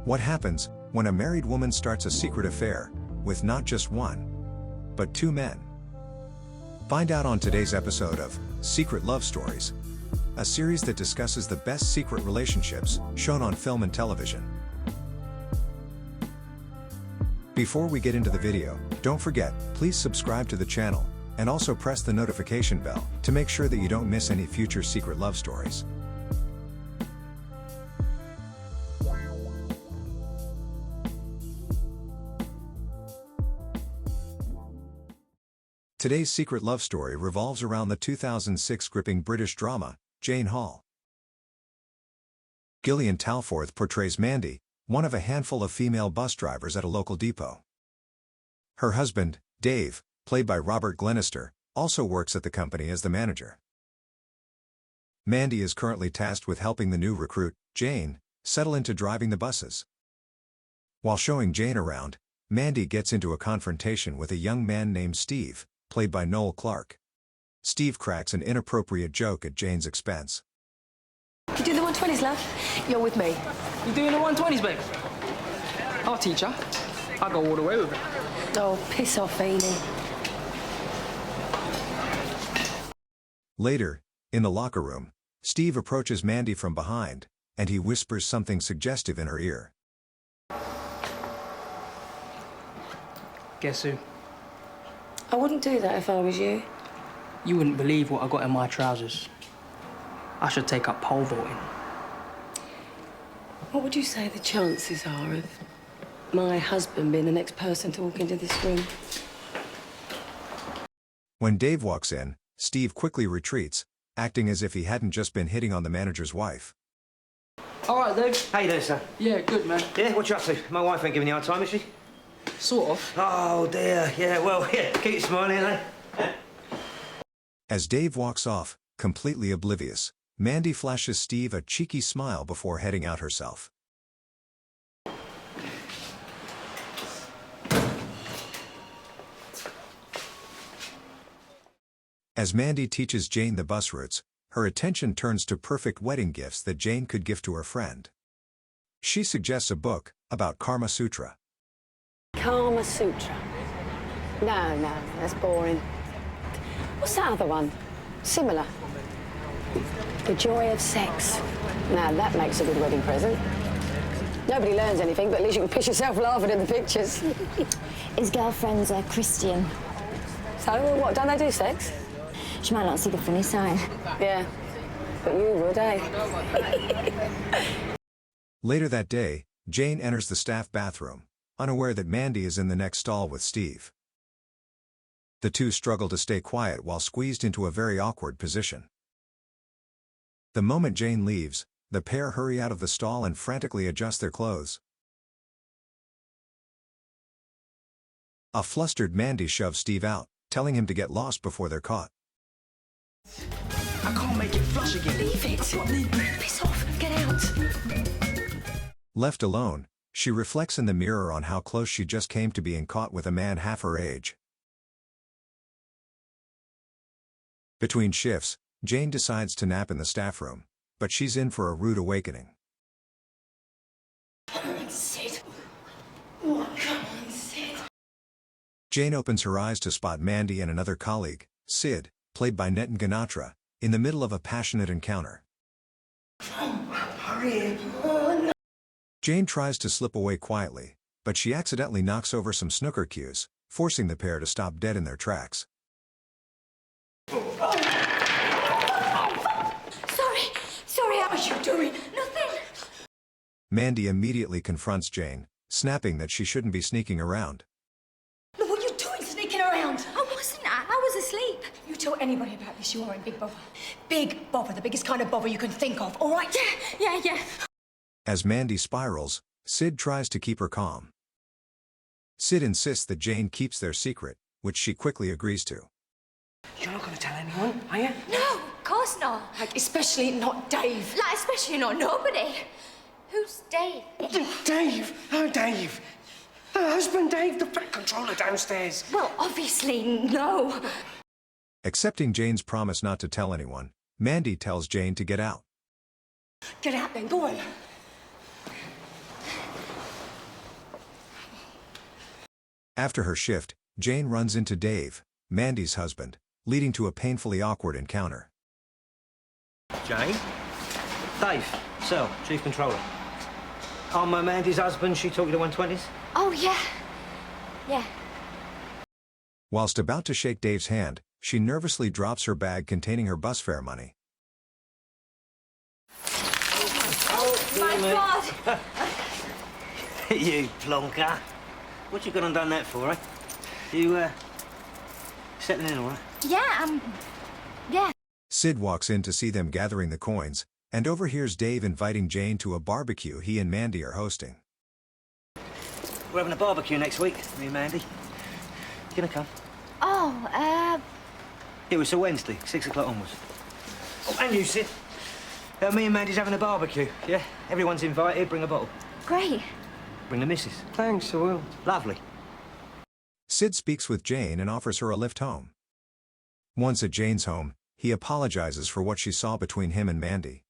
What happens when a married woman starts a secret affair with not just one, but two men? Find out on today's episode of Secret Love Stories, a series that discusses the best secret relationships shown on film and television. Before we get into the video, don't forget, please subscribe to the channel, and also press the notification bell to make sure that you don't miss any future secret love stories. Today's secret love story revolves around the 2006 gripping British drama, Jane Hall. Gillian Taylforth portrays Mandy, one of a handful of female bus drivers at a local depot. Her husband, Dave, played by Robert Glenister, also works at the company as the manager. Mandy is currently tasked with helping the new recruit, Jane, settle into driving the buses. While showing Jane around, Mandy gets into a confrontation with a young man named Steve, played by Noel Clarke. Steve cracks an inappropriate joke at Jane's expense. You do the 120s, love? You're with me. You doing the 120s, babe? I'll teach her. I'll go all the way with it. Oh, piss off, Amy. Later, in the locker room, Steve approaches Mandy from behind, and he whispers something suggestive in her ear. Guess who? I wouldn't do that if I was you. You wouldn't believe what I got in my trousers. I should take up pole vaulting. What would you say the chances are of my husband being the next person to walk into this room? When Dave walks in, Steve quickly retreats, acting as if he hadn't just been hitting on the manager's wife. All right, Dave. How you doing, sir? Yeah, good, man. Yeah, what you up to? My wife ain't giving you hard time, is she? Sort of. Oh, dear. Yeah, well, yeah, keep you smiling, eh? As Dave walks off, completely oblivious, Mandy flashes Steve a cheeky smile before heading out herself. As Mandy teaches Jane the bus routes, her attention turns to perfect wedding gifts that Jane could gift to her friend. She suggests a book about Kama Sutra. Kama Sutra. No, that's boring. What's that other one? Similar. The Joy of Sex. Now, that makes a good wedding present. Nobody learns anything, but at least you can piss yourself laughing in the pictures. His girlfriend's a Christian. So, what, don't they do sex? She might not see the funny side. Yeah, but you would, eh? Later that day, Jane enters the staff bathroom, unaware that Mandy is in the next stall with Steve. The two struggle to stay quiet while squeezed into a very awkward position. The moment Jane leaves, the pair hurry out of the stall and frantically adjust their clothes. A flustered Mandy shoves Steve out, telling him to get lost before they're caught. I can't make it flush again. Leave it. Piss off. Get out. Left alone, she reflects in the mirror on how close she just came to being caught with a man half her age. Between shifts, Jane decides to nap in the staff room, but she's in for a rude awakening. Come on, Sid. Oh, come on, Sid. Jane opens her eyes to spot Mandy and another colleague, Sid, played by Nitin Ganatra, in the middle of a passionate encounter. Hurry. Oh, no. Jane tries to slip away quietly, but she accidentally knocks over some snooker cues, forcing the pair to stop dead in their tracks. Sorry, how are you doing? Nothing. Mandy immediately confronts Jane, snapping that she shouldn't be sneaking around. Look, what are you doing sneaking around? I wasn't. I was asleep. You tell anybody about this, you are in big bother. Big bother, the biggest kind of bother you can think of, all right? Yeah. As Mandy spirals, Sid tries to keep her calm. Sid insists that Jane keeps their secret, which she quickly agrees to. You're not going to tell anyone, are you? No, of course not. Like, especially not Dave. Like, especially not nobody. Who's Dave? Dave? Oh, Dave. Her husband, Dave, the fat controller downstairs. Well, obviously, no. Accepting Jane's promise not to tell anyone, Mandy tells Jane to get out. Get out then, go on. After her shift, Jane runs into Dave, Mandy's husband, leading to a painfully awkward encounter. Jane? Dave, Sel, Chief Controller. I'm Mandy's husband. She took you to 120s? Oh, yeah. Yeah. Whilst about to shake Dave's hand, she nervously drops her bag containing her bus fare money. Oh, my God! You plonker. What you gone and done that for, eh? You, settling in all right? Yeah, yeah. Sid walks in to see them gathering the coins, and overhears Dave inviting Jane to a barbecue he and Mandy are hosting. We're having a barbecue next week, me and Mandy. You gonna come? Oh, It was a Wednesday, 6 o'clock onwards. Oh, and you, Sid. Me and Mandy's having a barbecue, yeah? Everyone's invited, bring a bottle. great. Bring the missus. Thanks, I will. Lovely. Sid speaks with Jane and offers her a lift home. Once at Jane's home, he apologizes for what she saw between him and Mandy.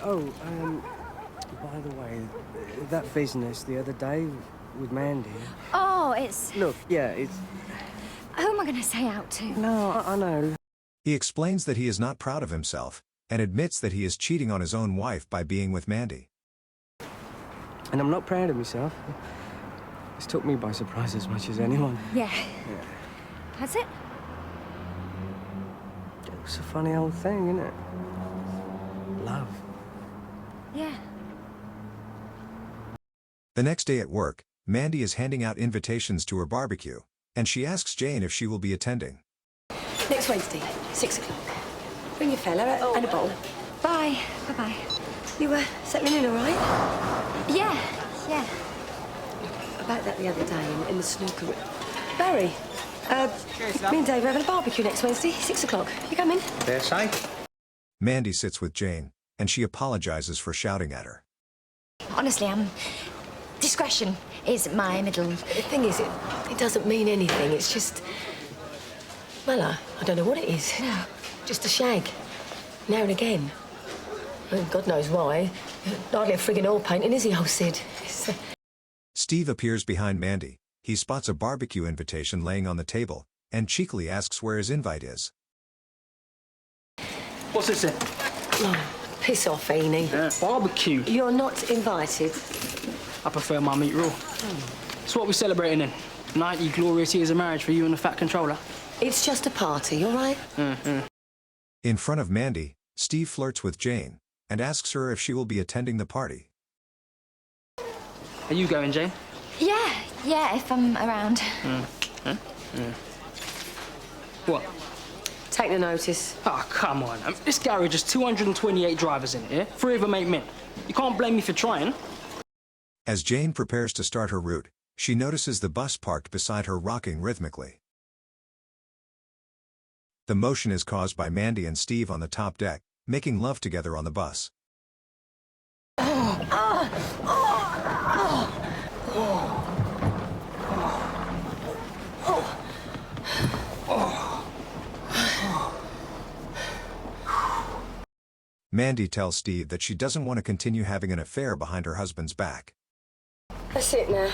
Oh, by the way, that business the other day with Mandy. Oh, it's... Look, yeah, it's... Who am I going to say out to? No, I know. He explains that he is not proud of himself, and admits that he is cheating on his own wife by being with Mandy. And I'm not proud of myself. It's took me by surprise as much as anyone. Yeah. Has it? It's a funny old thing, isn't it? Love. Yeah. The next day at work, Mandy is handing out invitations to her barbecue, and she asks Jane if she will be attending. Next Wednesday, 6 o'clock. Bring your fella and a bowl. Bye. Bye-bye. You settling in all right? Yeah, yeah. About that the other day in the snooker room. Barry, me and Dave are having a barbecue next Wednesday, 6 o'clock. You coming? Dare say? Mandy sits with Jane, and she apologizes for shouting at her. Honestly, discretion is my middle... The thing is, it doesn't mean anything. It's just... Well, I don't know what it is. No. Just a shag. Now and again. Well, God knows why. Hardly a friggin' oil painting, is he, old Sid? Steve appears behind Mandy. He spots a barbecue invitation laying on the table, and cheekily asks where his invite is. What's this then? Oh, piss off, Enie. Barbecue. You're not invited. I prefer my meat raw. It's what we're celebrating then. 90 glorious years of marriage for you and the fat controller. It's just a party, all right? In front of Mandy, Steve flirts with Jane, and asks her if she will be attending the party. Are you going, Jane? Yeah, if I'm around. What? Take the notice. Oh, come on. This garage has 228 drivers in it, yeah? 3 of them ain't men. You can't blame me for trying. As Jane prepares to start her route, she notices the bus parked beside her rocking rhythmically. The motion is caused by Mandy and Steve on the top deck, making love together on the bus. Mandy tells Steve that she doesn't want to continue having an affair behind her husband's back. That's it now.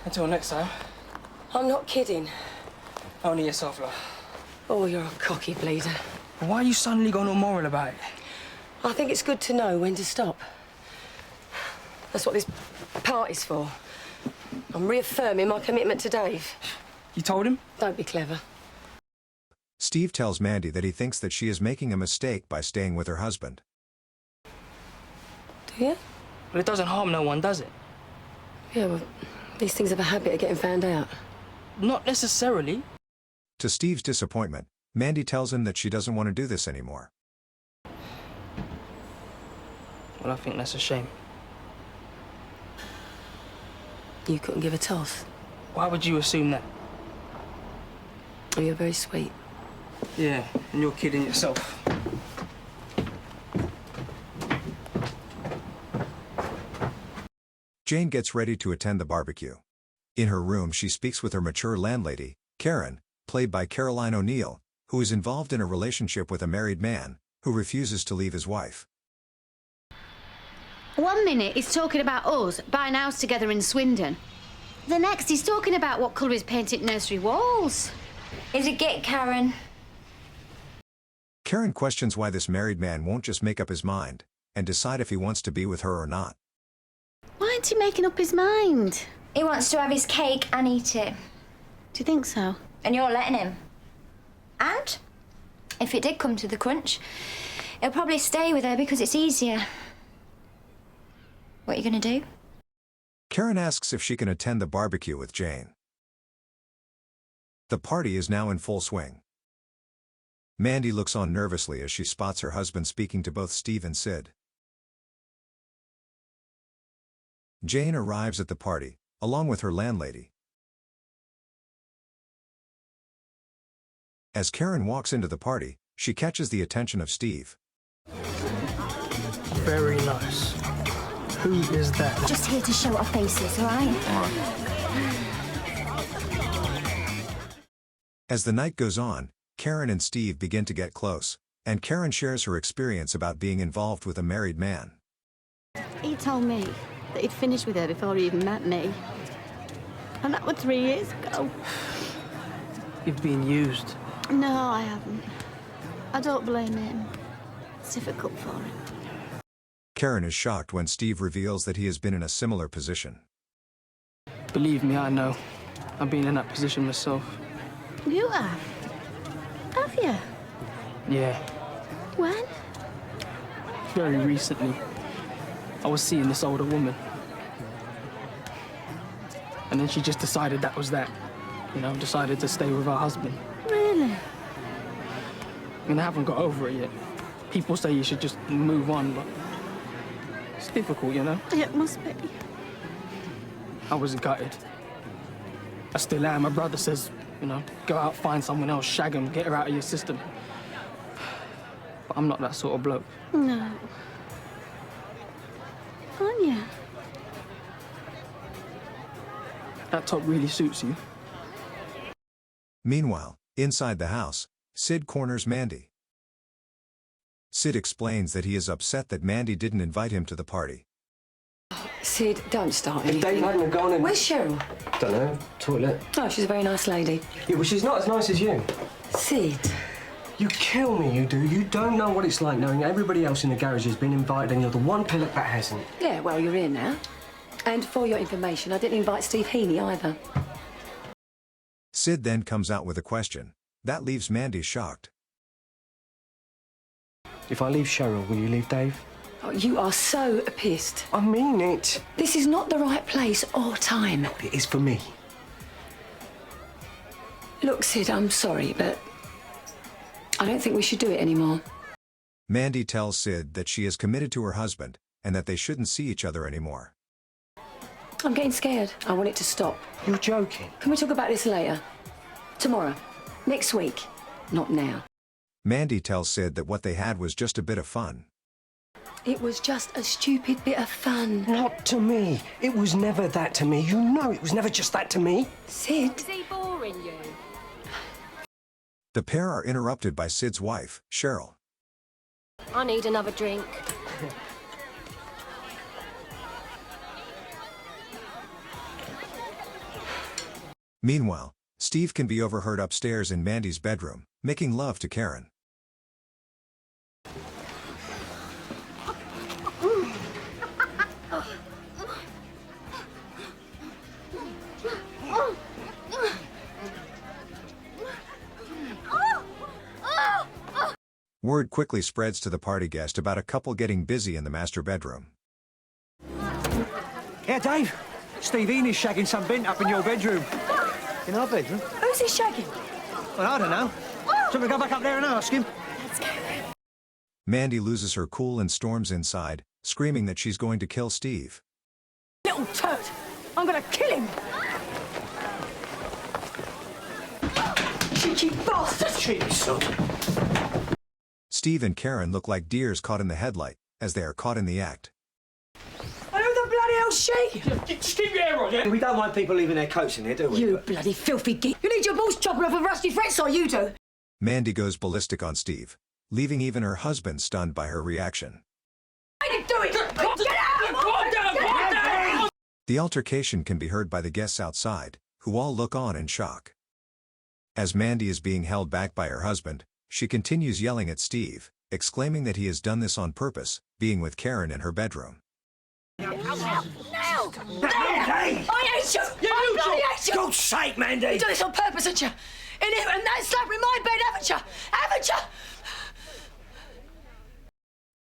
Until next time. I'm not kidding. Only yourself, love. Oh, you're a cocky bleeder. Why are you suddenly going all moral about it? I think it's good to know when to stop. That's what this party's for. I'm reaffirming my commitment to Dave. You told him? Don't be clever. Steve tells Mandy that he thinks that she is making a mistake by staying with her husband. Do you? But it doesn't harm no one, does it? Yeah, well, these things have a habit of getting found out. Not necessarily. To Steve's disappointment, Mandy tells him that she doesn't want to do this anymore. Well, I think that's a shame. You couldn't give a toss. Why would you assume that? Oh, you're very sweet. Yeah, and you're kidding yourself. Jane gets ready to attend the barbecue. In her room, she speaks with her mature landlady, Karen, played by Caroline O'Neill, who is involved in a relationship with a married man who refuses to leave his wife. 1 minute he's talking about us buying a house together in Swindon, The next, he's talking about what colour he's painted nursery walls. Is it git, Karen? Karen questions why this married man won't just make up his mind and decide if he wants to be with her or not. Why aren't he making up his mind? He wants to have his cake and eat it. Do you think so? And you're letting him. And if it did come to the crunch, he'll probably stay with her because it's easier. What are you going to do? Karen asks if she can attend the barbecue with Jane. The party is now in full swing. Mandy looks on nervously as she spots her husband speaking to both Steve and Sid. Jane arrives at the party, along with her landlady. As Karen walks into the party, she catches the attention of Steve. Very nice. Who is that? Just here to show our faces, all right? As the night goes on, Karen and Steve begin to get close, and Karen shares her experience about being involved with a married man. He told me that he'd finished with her before he even met me. And that was 3 years ago. You've been used. No, I haven't. I don't blame him. It's difficult for him. Karen is shocked when Steve reveals that he has been in a similar position. Believe me, I know. I've been in that position myself. You have? Have you? Yeah, When? very recently. I was seeing this older woman. And then she just decided that was that. You know, decided to stay with her husband. Really? And I haven't got over it yet. People say you should just move on, but it's difficult, you know? Yeah, it must be. I was gutted. I still am. My brother says, you know, go out, find someone else, shag him, get her out of your system. But I'm not that sort of bloke. No. Aren't you? That top really suits you. Meanwhile, inside the house, Sid corners Mandy. Sid explains that he is upset that Mandy didn't invite him to the party. Sid, don't start If Dave hadn't have gone in... Where's Cheryl? Don't know, toilet. Oh, she's a very nice lady. Yeah, well, she's not as nice as you. Sid. You kill me, you do. You don't know what it's like knowing everybody else in the garage has been invited and you're the one pillock that hasn't. Yeah, well, you're here now. And for your information, I didn't invite Steve Heaney either. Sid then comes out with a question. That leaves Mandy shocked. If I leave Cheryl, will you leave Dave? Oh, you are so pissed. I mean it. This is not the right place or time. It is for me. Look, Sid, I'm sorry, but I don't think we should do it anymore. Mandy tells Sid that she is committed to her husband and that they shouldn't see each other anymore. I'm getting scared. I want it to stop. You're joking. Can we talk about this later? Tomorrow? Next week? Not now. Mandy tells Sid that what they had was just a bit of fun. It was just a stupid bit of fun. Not to me. It was never that to me. You know it was never just that to me. Sid? Is he boring you? The pair are interrupted by Sid's wife, Cheryl. I need another drink. Meanwhile, Steve can be overheard upstairs in Mandy's bedroom, making love to Karen. Word quickly spreads to the party guest about a couple getting busy in the master bedroom. Yeah, Dave. Steve Heaney's shagging some bint up in your bedroom. In our bedroom? Who's he shagging? Well, I don't know. Shall we go back up there and ask him? Mandy loses her cool and storms inside, screaming that she's going to kill Steve. Little turd! I'm gonna kill him! Cheeky bastard! Cheeky son. Steve and Karen look like deers caught in the headlight, as they are caught in the act. And who the bloody hell's she? Steve, yeah, Roger. We don't want people leaving their coats in here, do we? You bloody filthy git. You need your balls chopping off a rusty fret, so you do. Mandy goes ballistic on Steve, leaving even her husband stunned by her reaction. I didn't do it! Get out! Calm down! The altercation can be heard by the guests outside, who all look on in shock. As Mandy is being held back by her husband, she continues yelling at Steve, exclaiming that he has done this on purpose, being with Karen in her bedroom. No! Mandy! I hate you! I bloody hate you! God's sake, Mandy! You've done this on purpose, haven't you? And that slap in my bed, haven't you? Haven't you?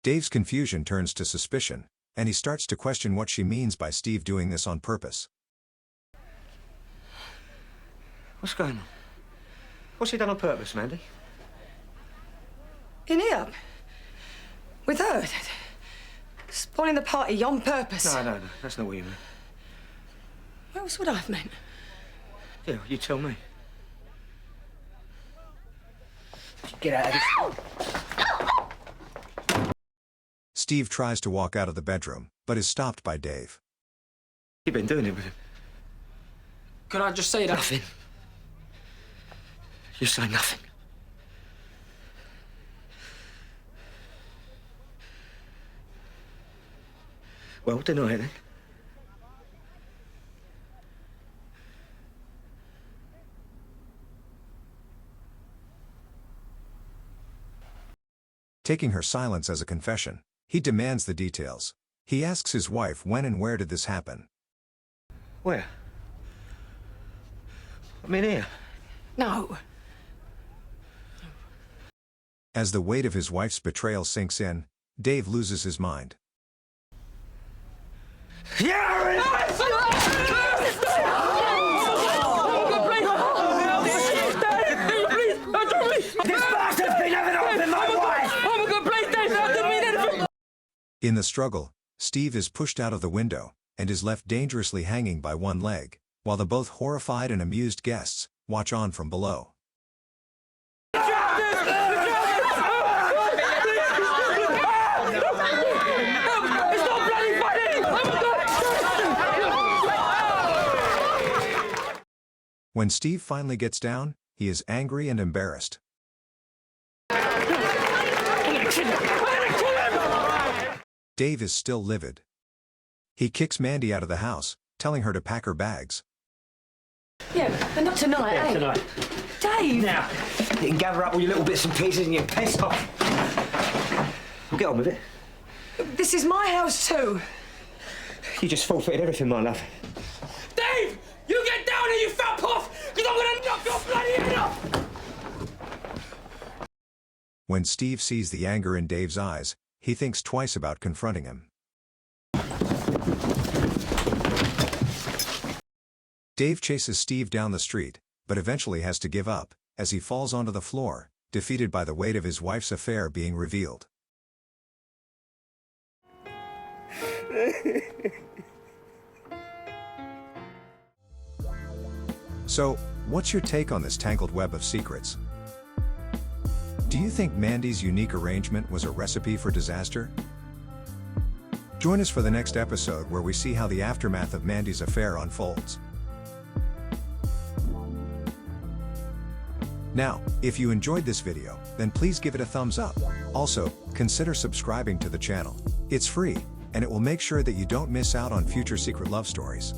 Dave's confusion turns to suspicion, and he starts to question what she means by Steve doing this on purpose. What's going on? What's he done on purpose, Mandy? In here? With her? Spoiling the party on purpose? No, that's not what you meant. What else would I have meant? Yeah, you tell me. Get out of this. Steve tries to walk out of the bedroom, but is stopped by Dave. You've been doing it with him. Could I just say that? Nothing. You say nothing. Well, deny it then. Taking her silence as a confession, he demands the details. He asks his wife when and where did this happen. Where? I mean here. No. As the weight of his wife's betrayal sinks in, Dave loses his mind. In the struggle, Steve is pushed out of the window, and is left dangerously hanging by one leg, while the both horrified and amused guests watch on from below. When Steve finally gets down, he is angry and embarrassed. Dave is still livid. He kicks Mandy out of the house, telling her to pack her bags. Yeah, but not tonight, eh? Tonight. Dave! Now, you can gather up all your little bits and pieces and you piss off. We'll get on with it. This is my house too. You just forfeited everything, my love. Dave! You get down here, you fat puff! Because I'm gonna knock your bloody head off! When Steve sees the anger in Dave's eyes, he thinks twice about confronting him. Dave chases Steve down the street, but eventually has to give up, as he falls onto the floor, defeated by the weight of his wife's affair being revealed. So, what's your take on this tangled web of secrets? Do you think Mandy's unique arrangement was a recipe for disaster? Join us for the next episode where we see how the aftermath of Mandy's affair unfolds. Now, if you enjoyed this video, then please give it a thumbs up. Also, consider subscribing to the channel. It's free, and it will make sure that you don't miss out on future secret love stories.